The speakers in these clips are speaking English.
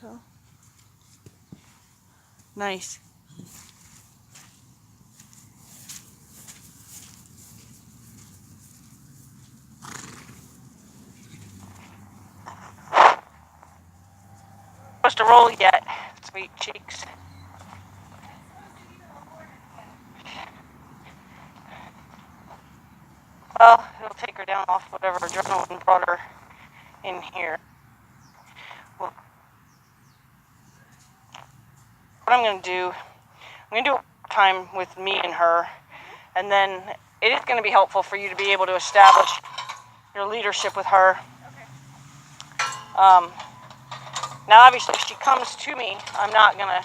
So. Nice. Supposed to roll yet, sweet cheeks. Well, it'll take her down off whatever adrenaline brought her in here. Well, what I'm going to do, I'm going to do time with me and her, and then it is going to be helpful for you to be able to establish your leadership with her. Okay. Now, obviously, if she comes to me, I'm not going to,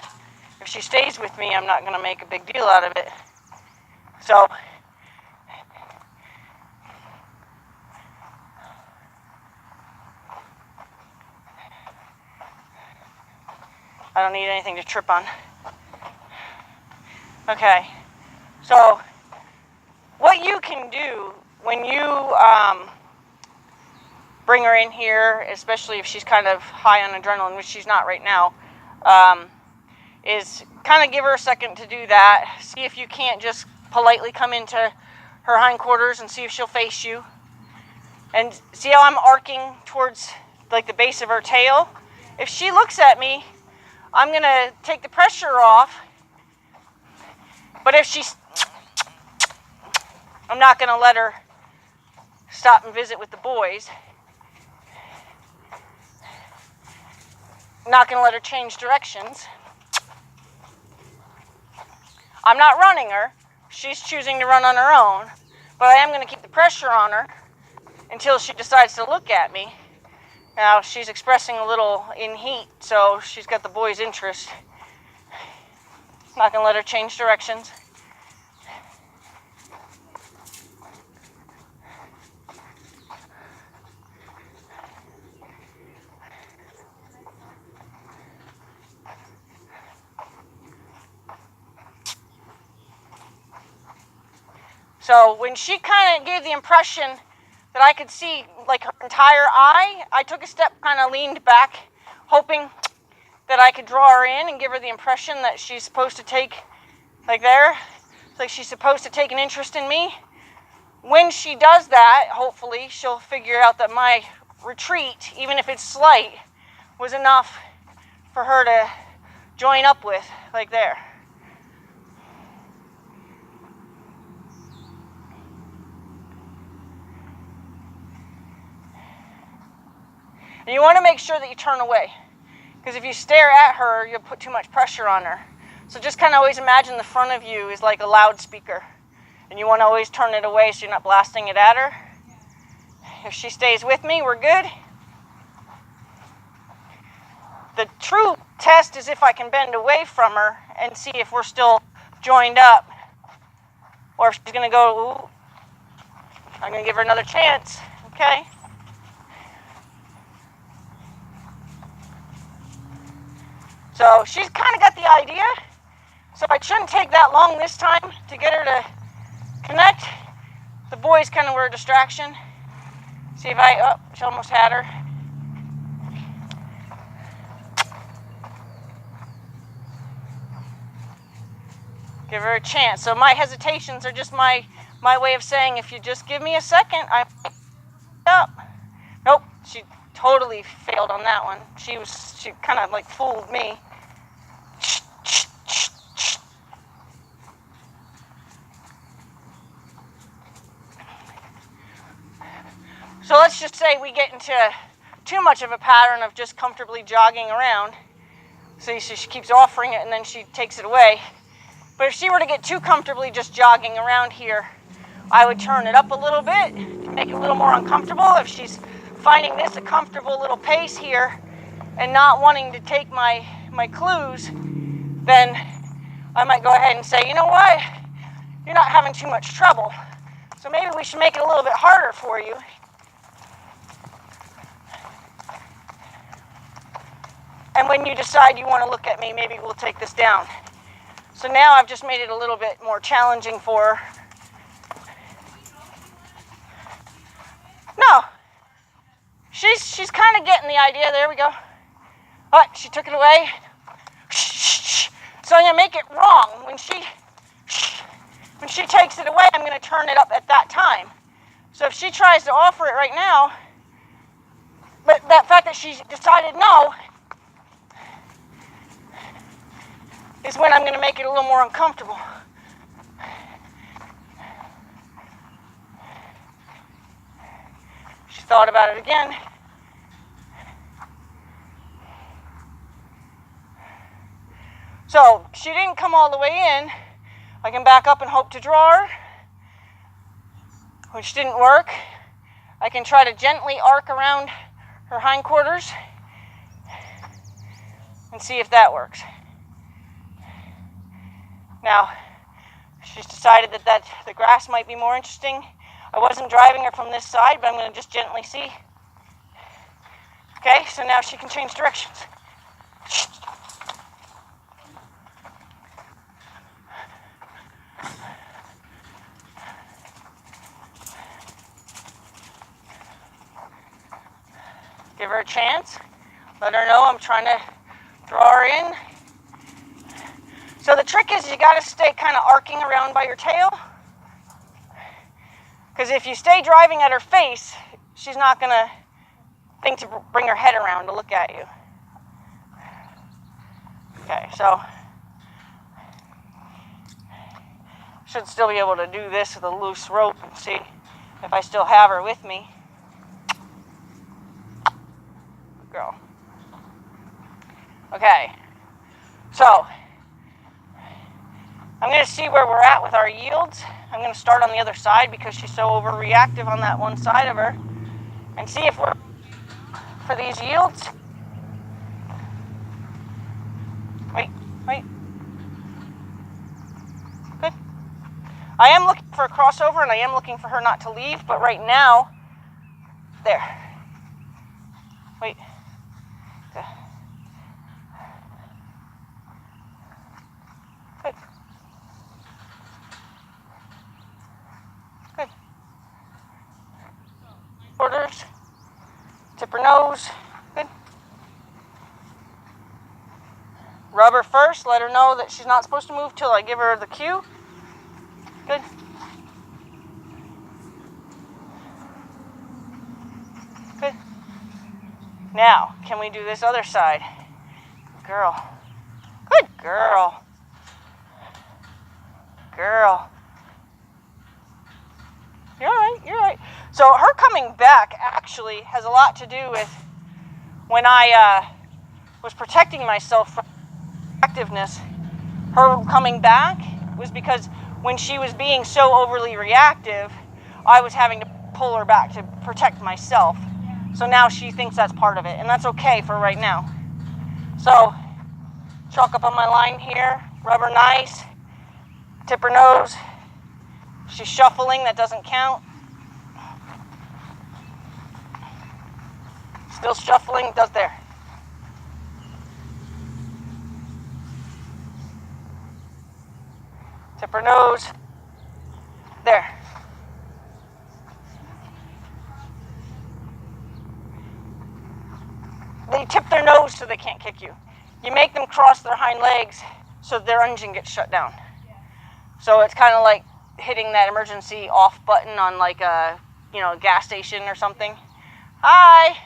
if she stays with me, I'm not going to make a big deal out of it. So, I don't need anything to trip on. Okay, so what you can do when you bring her in here, especially if she's kind of high on adrenaline, which she's not right now, is kind of give her a second to do that. See if you can't just politely come into her hindquarters and see if she'll face you. And see how I'm arcing towards like the base of her tail? If she looks at me, I'm going to take the pressure off. But if she's, I'm not going to let her stop and visit with the boys. I'm not going to let her change directions. I'm not running her. She's choosing to run on her own. But I am going to keep the pressure on her until she decides to look at me. Now, she's expressing a little in heat, so she's got the boys' interest. Not going to let her change directions. So when she kind of gave the impression that I could see like her entire eye, I took a step, kind of leaned back, hoping that I could draw her in and give her the impression that she's supposed to take, like there, it's like she's supposed to take an interest in me. When she does that, hopefully she'll figure out that my retreat, even if it's slight, was enough for her to join up with, like there. And you want to make sure that you turn away, because if you stare at her, you'll put too much pressure on her. So just kind of always imagine the front of you is like a loudspeaker, and you want to always turn it away so you're not blasting it at her. If she stays with me, we're good. The true test is if I can bend away from her and see if we're still joined up, or if she's going to go, ooh, I'm going to give her another chance, okay? So she's kind of got the idea, so it shouldn't take that long this time to get her to connect. The boys kind of were a distraction. See if she almost had her. Give her a chance. So my hesitations are just my way of saying, if you just give me a second, I'm up. Nope, she totally failed on that one. She kind of like fooled me. So let's just say we get into too much of a pattern of just comfortably jogging around. So she keeps offering it and then she takes it away. But if she were to get too comfortably just jogging around here, I would turn it up a little bit to make it a little more uncomfortable. If she's finding this a comfortable little pace here and not wanting to take my clues, then I might go ahead and say, you know what? You're not having too much trouble. So maybe we should make it a little bit harder for you. And when you decide you want to look at me, maybe we'll take this down. So now I've just made it a little bit more challenging for her. No. She's kind of getting the idea. There we go. But she took it away. So I'm gonna make it wrong. When she takes it away, I'm gonna turn it up at that time. So if she tries to offer it right now, but that fact that she decided no is when I'm gonna make it a little more uncomfortable. She thought about it again. So she didn't come all the way in. I can back up and hope to draw her, which didn't work. I can try to gently arc around her hindquarters and see if that works. Now, she's decided that the grass might be more interesting. I wasn't driving her from this side, but I'm going to just gently see. Okay, so now she can change directions. Give her a chance. Let her know I'm trying to draw her in. So the trick is you got to stay kind of arcing around by your tail. Because if you stay driving at her face, she's not going to think to bring her head around to look at you. Okay, so should still be able to do this with a loose rope and see if I still have her with me. Good girl. Okay, so I'm going to see where we're at with our yields. I'm going to start on the other side because she's so overreactive on that one side of her, and see if we're for these yields. Wait. Good. I am looking for a crossover, and I am looking for her not to leave, but right now, there. Wait. Good. Good. Good. Shoulders. Tip her nose. Good. Rub her first. Let her know that she's not supposed to move till I give her the cue. Good. Good. Now, can we do this other side? Good girl. Good girl. Girl. You're all right. So her coming back actually has a lot to do with when I was protecting myself from reactiveness. Her coming back was because when she was being so overly reactive, I was having to pull her back to protect myself. So now she thinks that's part of it, and that's okay for right now. So chalk up on my line here, rub her nice, tip her nose. She's shuffling, that doesn't count. Still shuffling, does there. Tip her nose. There. They tip their nose so they can't kick you. You make them cross their hind legs so their engine gets shut down. So it's kind of like hitting that emergency off button on like a, gas station or something. Hi.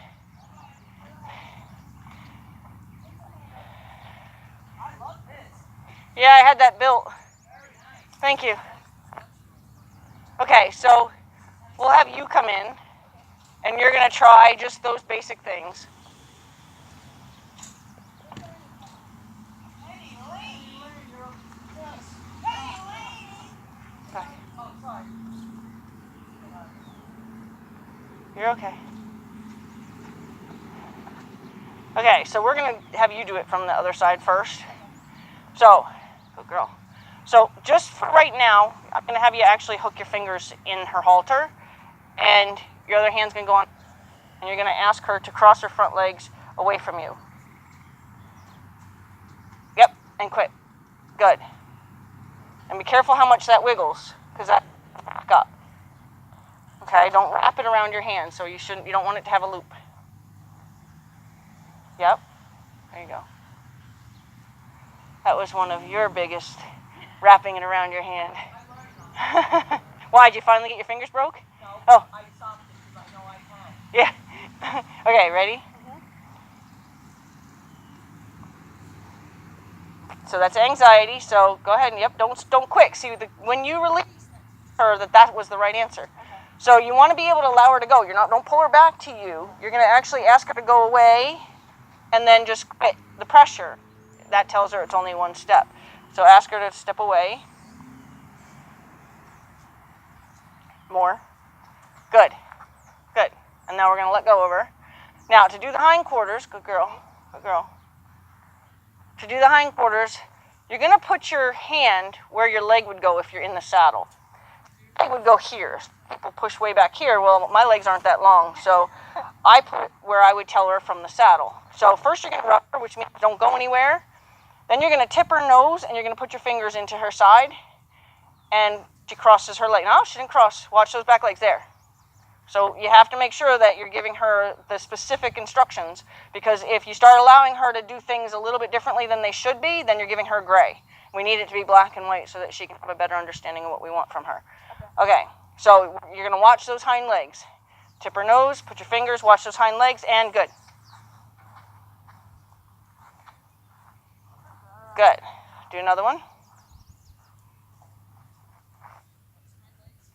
I love this. Yeah, I had that built. Thank you. Okay, so we'll have you come in, and you're going to try just those basic things. Okay. You're okay. Okay, so we're going to have you do it from the other side first. So, good girl. So just for right now, I'm going to have you actually hook your fingers in her halter, and your other hand's going to go on, and you're going to ask her to cross her front legs away from you. Yep, and quit. Good. And be careful how much that wiggles, because that back up. Okay, don't wrap it around your hand, so you don't want it to have a loop. Yep. There you go. That was one of your biggest, wrapping it around your hand. Why, did you finally get your fingers broke? No. Oh. I stopped it because I know I can. Yeah. Okay, ready? So that's anxiety. So go ahead and don't quit. See, when you release her, that was the right answer. Okay. So you want to be able to allow her to go. Don't pull her back to you. You're going to actually ask her to go away, and then just quit the pressure. That tells her it's only one step. So ask her to step away. More. Good. Good. And now we're going to let go of her. Now to do the hindquarters, good girl. Good girl. To do the hindquarters, you're going to put your hand where your leg would go if you're in the saddle. Your leg would go here. People push way back here. Well, my legs aren't that long, so I put it where I would tell her from the saddle. So first you're going to rub her, which means don't go anywhere. Then you're going to tip her nose, and you're going to put your fingers into her side, and she crosses her leg. No, she didn't cross. Watch those back legs there. So you have to make sure that you're giving her the specific instructions, because if you start allowing her to do things a little bit differently than they should be, then you're giving her gray. We need it to be black and white so that she can have a better understanding of what we want from her. Okay, so you're going to watch those hind legs. Tip her nose, put your fingers, watch those hind legs, and good. Good. Do another one.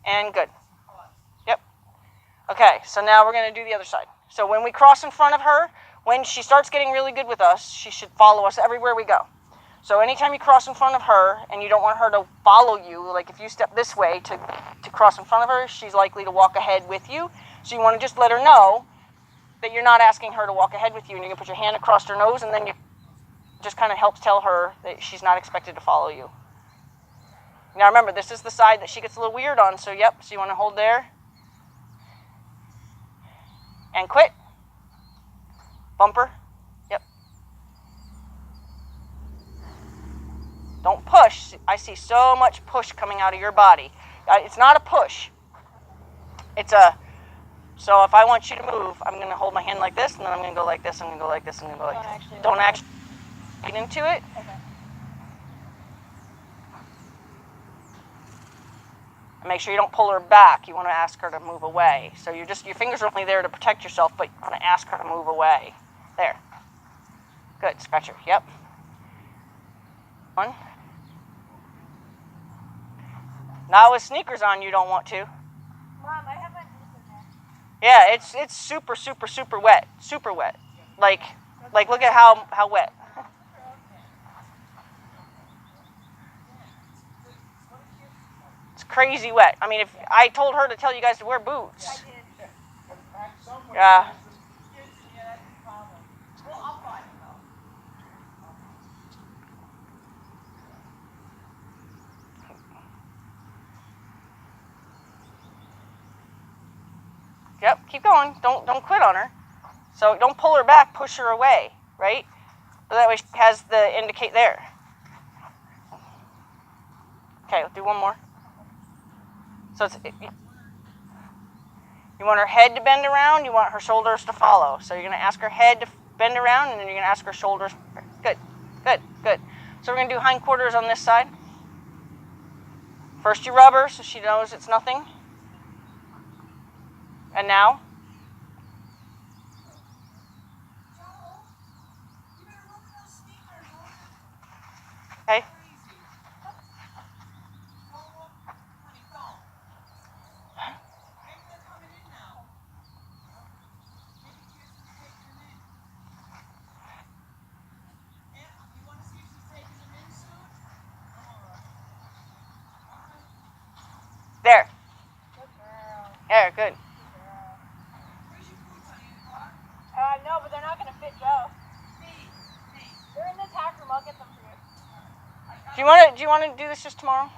And good. Yep. Okay, so now we're going to do the other side. So when we cross in front of her, when she starts getting really good with us, she should follow us everywhere we go. So anytime you cross in front of her and you don't want her to follow you, like if you step this way to cross in front of her, she's likely to walk ahead with you. So you want to just let her know that you're not asking her to walk ahead with you, and you're going to put your hand across her nose, and then you just kind of helps tell her that she's not expected to follow you. Now remember, this is the side that she gets a little weird on, so yep, so you want to hold there. And quit. Bumper. Yep. Don't push. I see so much push coming out of your body. It's not a push. It's a, so if I want you to move, I'm going to hold my hand like this, and then I'm going to go like this, I'm going to go like this, I'm going to go like this. Don't actually get into it. Okay. Make sure you don't pull her back. You want to ask her to move away. So your fingers are only there to protect yourself, but you want to ask her to move away. There. Good. Scratch her. Yep. One. Not with sneakers on, you don't want to. Mom, I have my boots in there. Yeah, it's super, super, super wet. Super wet. Like look at how wet. It's crazy wet. I mean, if I told her to tell you guys to wear boots. I did. Yeah. Well, I'll find it though. Yep, keep going. Don't quit on her. So don't pull her back, push her away, right? So that way she has the indicate there. Okay, we'll do one more. So you want her head to bend around, you want her shoulders to follow. So you're going to ask her head to bend around, and then you're going to ask her shoulders. Good, good, good. So we're going to do hindquarters on this side. First you rub her so she knows it's nothing. And now? Okay. There. There, good. No, but they're not going to fit Joe. They're in the tack room. I'll get them for you. Do you want to do this just tomorrow?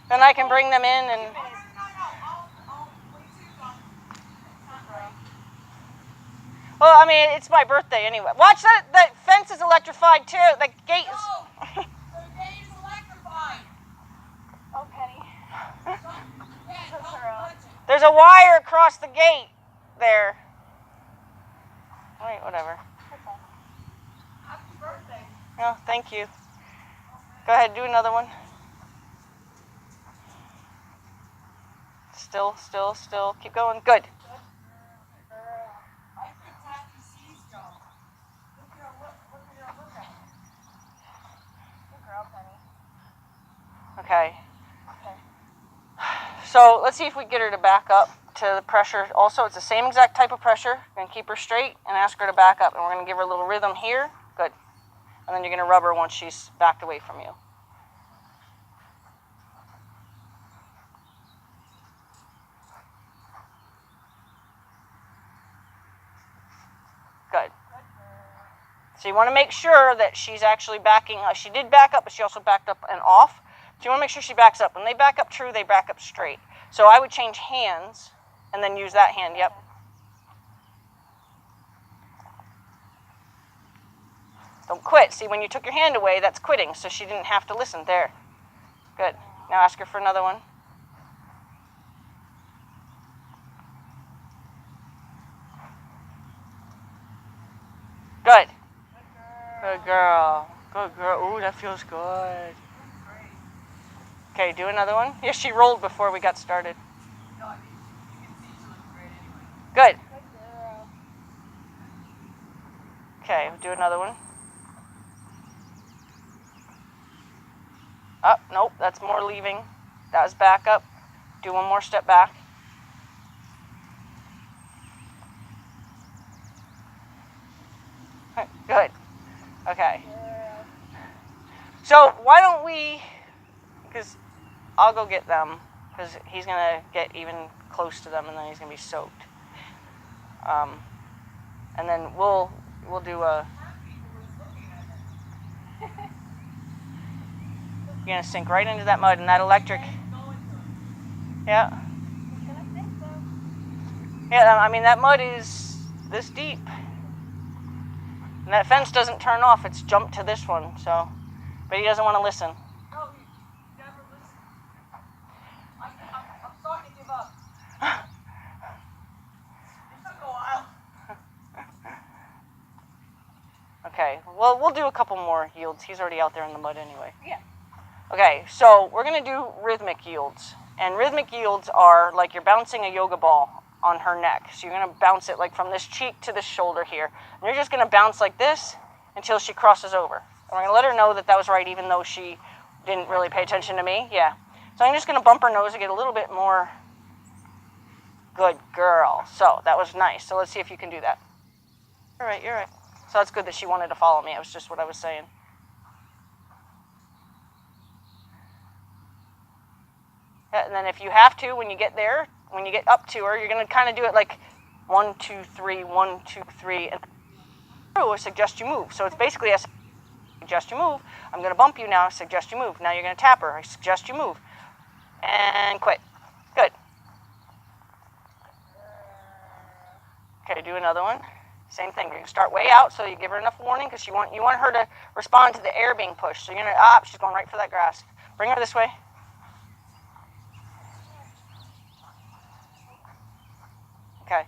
Then I can bring them in and. Well, I mean, it's my birthday anyway. Watch that! The fence is electrified too. The gate is. No, the gate is electrified. Oh, Penny. There's a wire across the gate there. Wait, whatever. No, thank you. Go ahead, do another one. Still. Keep going. Good. Okay. So let's see if we get her to back up to the pressure. Also, it's the same exact type of pressure. We're gonna keep her straight and ask her to back up. And we're gonna give her a little rhythm here. Good. And then you're gonna rub her once she's backed away from you. Good. So you want to make sure that she's actually backing. She did back up, but she also backed up and off. So you want to make sure she backs up. When they back up true, they back up straight. So I would change hands and then use that hand. Yep. Don't quit. See, when you took your hand away, that's quitting. So she didn't have to listen. There. Good. Now ask her for another one. Good. Good girl. Good girl. Ooh, that feels good. Okay, do another one. Yes, she rolled before we got started. Good. Okay, do another one. Oh, nope, that's more leaving. That was back up. Do one more step back. Good. Okay. So why don't we, because I'll go get them, because he's going to get even close to them and then he's going to be soaked. And then we'll do a, you're going to sink right into that mud and that electric. Yeah. Yeah, I mean, that mud is this deep. And that fence doesn't turn off, it's jumped to this one, so. But he doesn't want to listen. No, he never listens. I'm starting to give up. It took a while. Okay, well, we'll do a couple more yields. He's already out there in the mud anyway. Yeah. Okay, so we're going to do rhythmic yields. And rhythmic yields are like you're bouncing a yoga ball on her neck. So you're going to bounce it like from this cheek to this shoulder here. And you're just going to bounce like this until she crosses over. And we're going to let her know that that was right, even though she didn't really pay attention to me. Yeah. So I'm just going to bump her nose to get a little bit more. Good girl. So that was nice. So let's see if you can do that. You're right. So that's good that she wanted to follow me. That was just what I was saying. Yeah, and then if you have to, when you get there, when you get up to her, you're going to kind of do it like 1, 2, 3, 1, 2, 3, and I suggest you move. So it's basically I suggest you move. I'm going to bump you now. I suggest you move. Now you're going to tap her. I suggest you move. And quit. Good. Okay, do another one. Same thing. You're going to start way out, so you give her enough warning because you want her to respond to the air being pushed. So you're going to, she's going right for that grass. Bring her this way. Okay.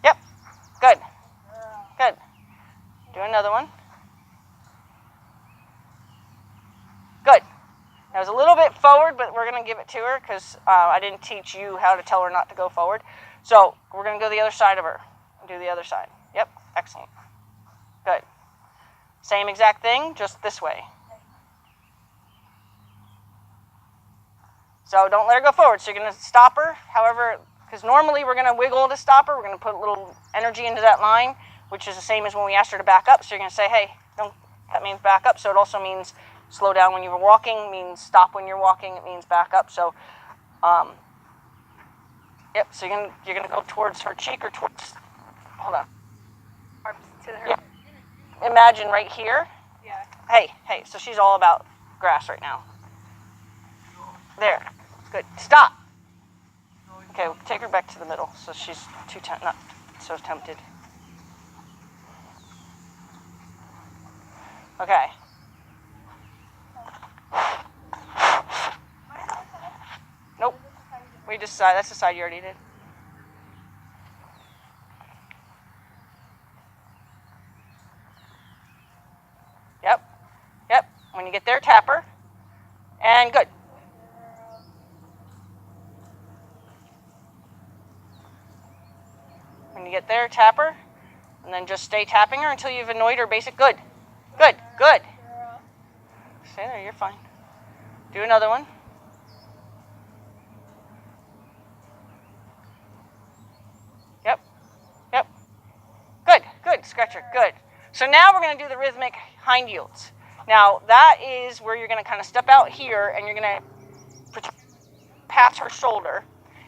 Yep. Good. Good. Do another one. Good. That was a little bit forward, but we're going to give it to her because I didn't teach you how to tell her not to go forward. So we're going to go the other side of her. Do the other side. Yep. Excellent. Good. Same exact thing, just this way. So don't let her go forward. So you're going to stop her. However, because normally we're going to wiggle to stop her. We're going to put a little energy into that line, which is the same as when we asked her to back up. So you're going to say, hey, don't, that means back up. So it also means slow down when you were walking, means stop when you're walking. It means back up. So, yep. So you're going to go towards her cheek or towards, hold on. Arms to her. Yeah. Imagine right here. Yeah. Hey. So she's all about grass right now. There. Good. Stop. Okay, we'll take her back to the middle so she's not so tempted. Okay. Nope. We just that's the side you already did. When you get there, tap her. And good. When you get there, tap her. And then just stay tapping her until you've annoyed her basic. Good. Good. Good. Stay there. You're fine. Do another one. Yep. Yep. Good. Good. Scratch her. Good. So now we're going to do the rhythmic hind yields. Now, that is where you're going to kind of step out here, and you're going to pass her shoulder.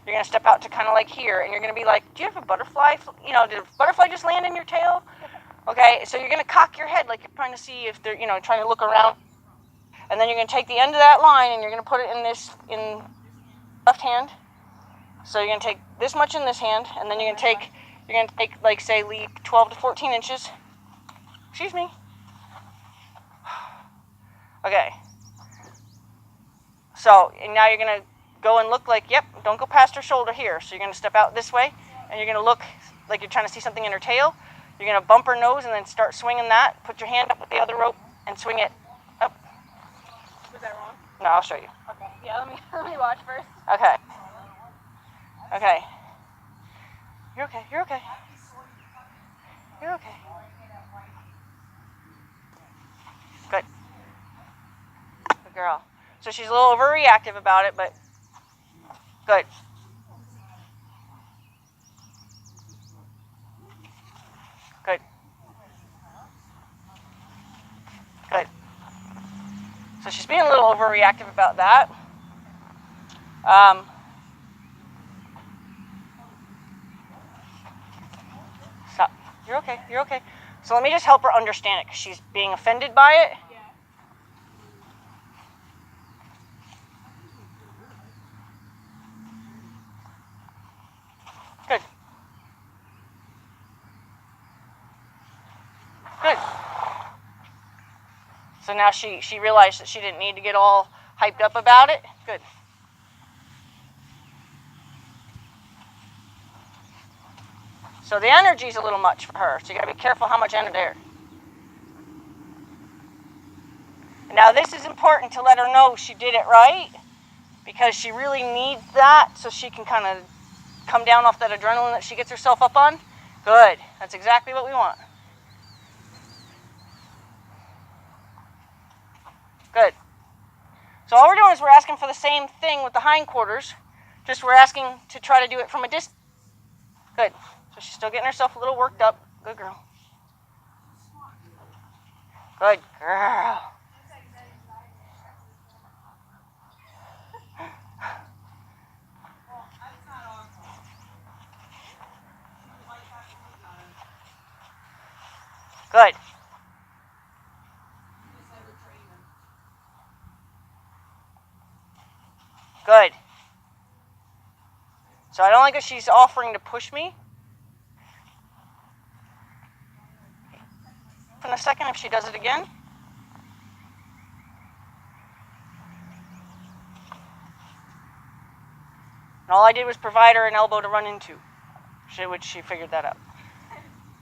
You're going to step out to kind of like here, and you're going to be like, do you have a butterfly? You know, did a butterfly just land in your tail? Okay, so you're going to cock your head like you're trying to see if they're, you know, trying to look around. And then you're going to take the end of that line, and you're going to put it in left hand. So you're going to take this much in this hand, and then you're going to take, like, say, leave 12 to 14 inches. Excuse me. Okay. So, and now you're going to go and look like, yep, don't go past her shoulder here. So you're going to step out this way, and you're going to look like you're trying to see something in her tail. You're going to bump her nose and then start swinging that. Put your hand up with the other rope and swing it up. Was that wrong? No, I'll show you. Okay. Yeah, let me watch first. Okay. Okay. You're okay. You're okay. You're okay. Good. Good girl. So she's a little overreactive about it, but good. Good. Good. So she's being a little overreactive about that. Stop. You're okay. You're okay. So let me just help her understand it, because she's being offended by it. Yeah. Good. Good. So now she realized that she didn't need to get all hyped up about it. Good. So the energy's a little much for her, so you gotta be careful how much energy there. Now this is important to let her know she did it right, because she really needs that so she can kind of come down off that adrenaline that she gets herself up on. Good. That's exactly what we want. Good. So all we're doing is we're asking for the same thing with the hindquarters, just we're asking to try to do it from a distance. Good. So she's still getting herself a little worked up. Good girl. Good girl. Good. Good. So I don't like that she's offering to push me. In a second if she does it again. And all I did was provide her an elbow to run into, which she figured that out.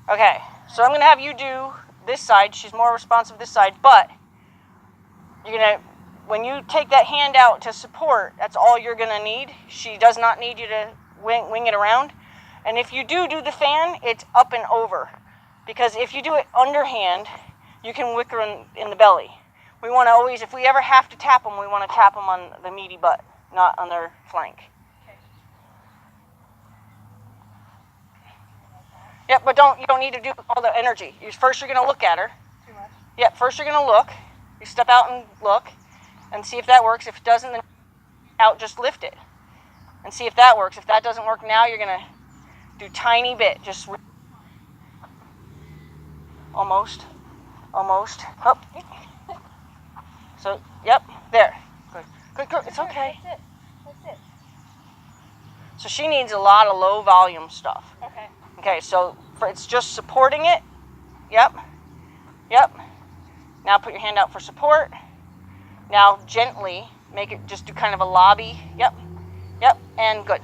Okay, so I'm going to have you do this side. She's more responsive this side, but you're going to, when you take that hand out to support, that's all you're going to need. She does not need you to wing it around. And if you do the fan, it's up and over. Because if you do it underhand, you can wick her in the belly. We want to always, if we ever have to tap them, we want to tap them on the meaty butt, not on their flank. Yep, but you don't need to do all the energy. First, you're going to look at her. Too much? Yep, first you're going to look. You step out and look and see if that works. If it doesn't, then out, just lift it. And see if that works. If that doesn't work now, you're going to do tiny bit. Just almost. Up. So, yep, there. Good. Good, good. It's okay. That's it. So she needs a lot of low volume stuff. Okay. Okay, so it's just supporting it. Yep. Yep. Now put your hand out for support. Now gently make it, just do kind of a lobby. Yep. Yep. And good.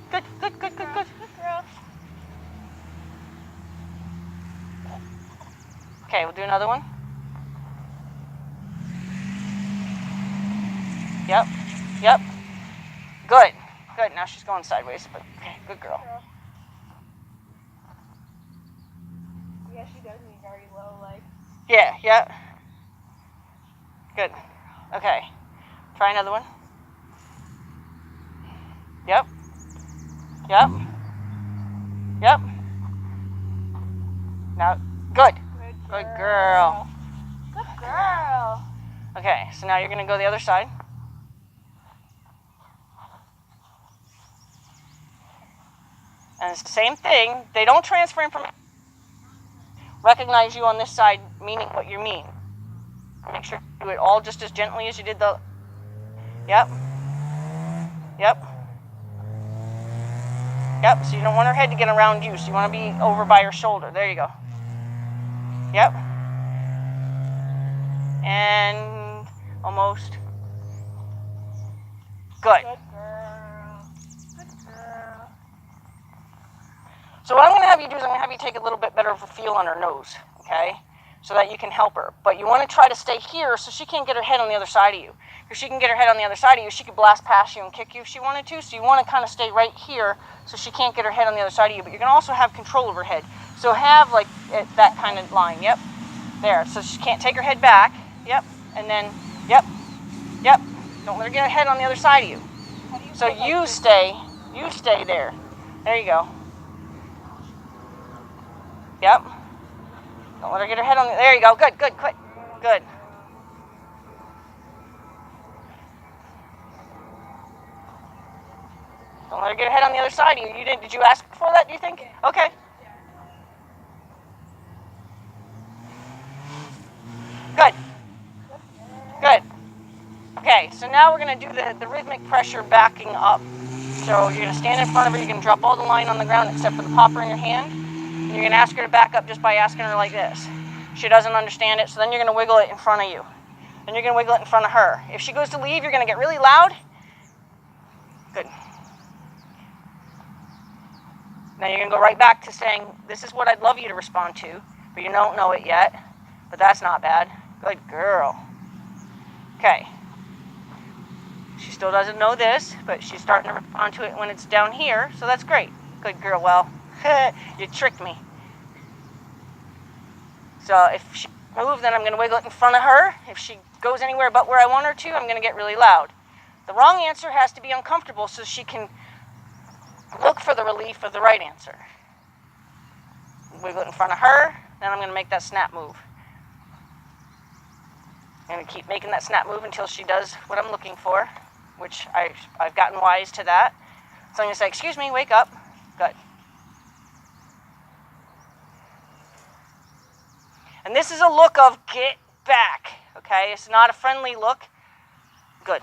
Good, good, good, good, good. Good girl. Okay, we'll do another one. Yep. Yep. Good. Good. Now she's going sideways, but okay, good girl. Yeah, she does need very low, like. Yeah, yep. Good. Okay. Try another one. Yep. Yep. Yep. Now, good. Good girl. Good girl. Okay, so now you're going to go the other side. And it's the same thing. They don't transfer information. Recognize you on this side, meaning what you mean. Make sure you do it all just as gently as you did the... Yep. Yep. Yep, so you don't want her head to get around you, so you want to be over by her shoulder. There you go. Yep. And almost. Good. Good girl. Good girl. So what I'm going to have you do is I'm going to have you take a little bit better of a feel on her nose, okay? So that you can help her. But you want to try to stay here so she can't get her head on the other side of you. If she can get her head on the other side of you, she could blast past you and kick you if she wanted to. So you want to kind of stay right here so she can't get her head on the other side of you. But you're going to also have control of her head. So have like that kind of line. Yep. There. So she can't take her head back. Yep. And then, yep. Yep. Don't let her get her head on the other side of you. So you stay there. There you go. Yep. Don't let her get her head on the, there you go. Good, good, quick. Good. Don't let her get her head on the other side of you. Did you ask for that, do you think? Okay. Good. Good. Okay, so now we're going to do the rhythmic pressure backing up. So you're going to stand in front of her. You're going to drop all the line on the ground except for the popper in your hand. And you're going to ask her to back up just by asking her like this. She doesn't understand it, so then you're going to wiggle it in front of you. Then you're going to wiggle it in front of her. If she goes to leave, you're going to get really loud. Good. Now you're going to go right back to saying, this is what I'd love you to respond to, but you don't know it yet. But that's not bad. Good girl. Okay. She still doesn't know this, but she's starting to respond to it when it's down here, so that's great. Good girl. Well, you tricked me. So if she moves, then I'm going to wiggle it in front of her. If she goes anywhere but where I want her to, I'm going to get really loud. The wrong answer has to be uncomfortable so she can look for the relief of the right answer. Wiggle it in front of her, then I'm going to make that snap move. I'm going to keep making that snap move until she does what I'm looking for, which I've gotten wise to that. So I'm going to say, excuse me, wake up. Good. And this is a look of get back, okay? It's not a friendly look. Good.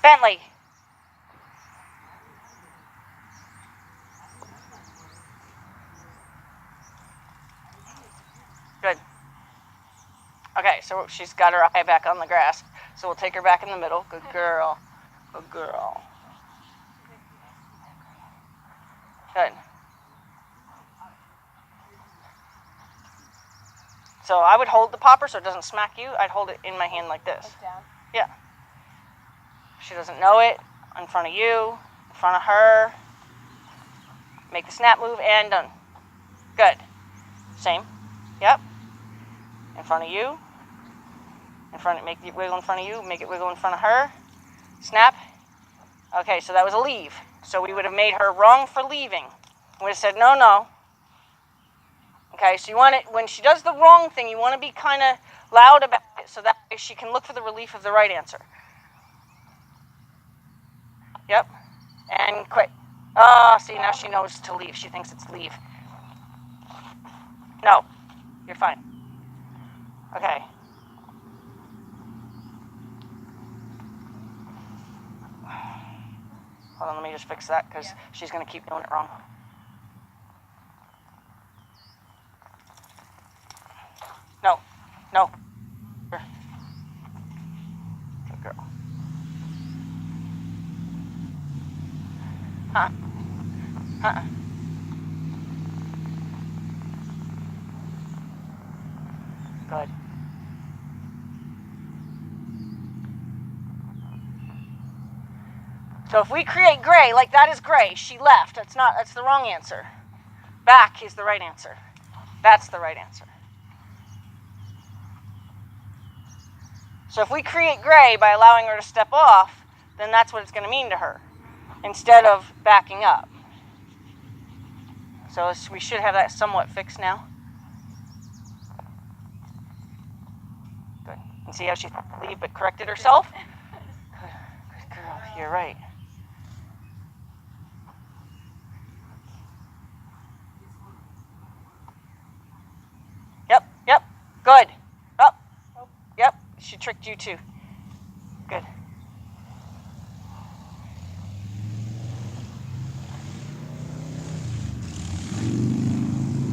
Bentley. Good. Okay, so she's got her eye back on the grass. So we'll take her back in the middle. Good girl. Good girl. Good. So I would hold the popper so it doesn't smack you. I'd hold it in my hand like this. Yeah. She doesn't know it. In front of you. In front of her. Make the snap move and done. Good. Same. Yep. In front of you. In front of, make it wiggle in front of you. Make it wiggle in front of her. Snap. Okay, so that was a leave. So we would have made her wrong for leaving. We would have said, no, no. Okay, so you want it, when she does the wrong thing, you want to be kind of loud about it so that she can look for the relief of the right answer. Yep. And quit. Ah, see, now she knows to leave. She thinks it's leave. No, you're fine. Okay. Hold on, let me just fix that because she's going to keep doing it wrong. No, no. Good girl. Good. So if we create gray, like that is gray, she left. That's the wrong answer. Back is the right answer. That's the right answer. So if we create gray by allowing her to step off, then that's what it's going to mean to her, instead of backing up. So we should have that somewhat fixed now. Good. And see how she leave but corrected herself? Good. Good girl. You're right. Yep. Good. Oh. Yep. She tricked you too. Good.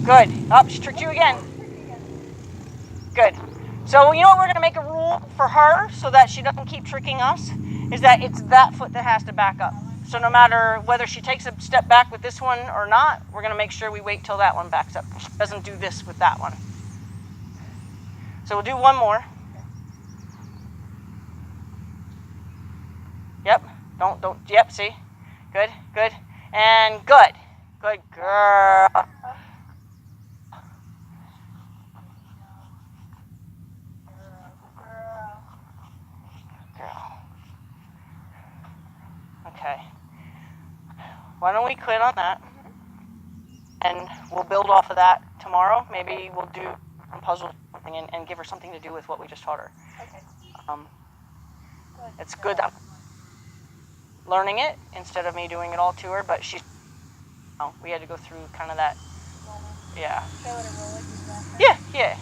Good. Oh, she tricked you again. Good. So you know what we're going to make a rule for her so that she doesn't keep tricking us? Is that it's that foot that has to back up. So no matter whether she takes a step back with this one or not, we're going to make sure we wait till that one backs up. She doesn't do this with that one. So we'll do one more. Yep. Don't. Yep. See. Good. Good. And good. Good girl. Girl. Okay. Why don't we quit on that? And we'll build off of that tomorrow. Maybe we'll do some puzzle and give her something to do with what we just taught her. Okay. It's good that I'm learning it instead of me doing it all to her, but we had to go through kind of that. Yeah. Show it a roll like you've done. Yeah.